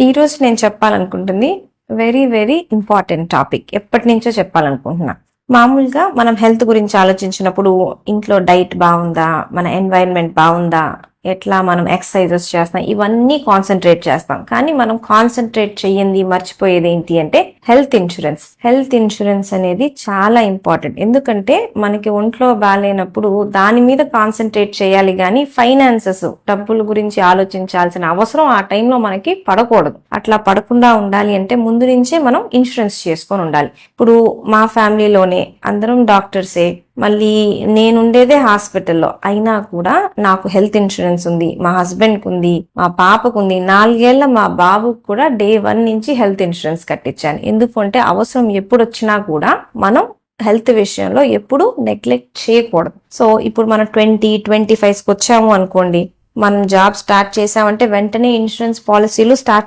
ఈ రోజు నేను చెప్పాలనుకుంటుంది వెరీ వెరీ ఇంపార్టెంట్ టాపిక్. ఎప్పటి నుంచో చెప్పాలనుకుంటున్నా. మామూలుగా మనం హెల్త్ గురించి ఆలోచించినప్పుడు ఇంట్లో డైట్ బాగుందా, మన ఎన్వైరన్మెంట్ బాగుందా, ఎట్లా మనం ఎక్సర్సైజెస్ చేస్తాం, ఇవన్నీ కాన్సన్ట్రేట్ చేస్తాం. కానీ మనం కాన్సన్ట్రేట్ చెయ్యింది, మర్చిపోయేది ఏంటి అంటే హెల్త్ ఇన్సూరెన్స్. హెల్త్ ఇన్సూరెన్స్ అనేది చాలా ఇంపార్టెంట్. ఎందుకంటే మనకి ఒంట్లో బాగాలేనప్పుడు దాని మీద కాన్సన్ట్రేట్ చేయాలి, కానీ ఫైనాన్సెస్, డబ్బుల గురించి ఆలోచించాల్సిన అవసరం ఆ టైంలో మనకి పడకూడదు. అట్లా పడకుండా ఉండాలి అంటే ముందు నుంచే మనం ఇన్సూరెన్స్ చేసుకొని ఉండాలి. ఇప్పుడు మా ఫ్యామిలీలోనే అందరం డాక్టర్సే, మళ్ళీ నేనుండేదే హాస్పిటల్లో అయినా కూడా నాకు హెల్త్ ఇన్సూరెన్స్ ఉంది, మా హస్బెండ్కి ఉంది, మా పాపకు ఉంది, 4 ఏళ్ల మా బాబుకు కూడా డే 1 నుంచి హెల్త్ ఇన్సూరెన్స్ కట్టించాను. ఎందుకు అంటే అవసరం ఎప్పుడు వచ్చినా కూడా మనం హెల్త్ విషయంలో ఎప్పుడు నెగ్లెక్ట్ చేయకూడదు. సో ఇప్పుడు మనం 20-25కి వచ్చాము అనుకోండి, మనం జాబ్ స్టార్ట్ చేసామంటే వెంటనే ఇన్సూరెన్స్ పాలసీలు స్టార్ట్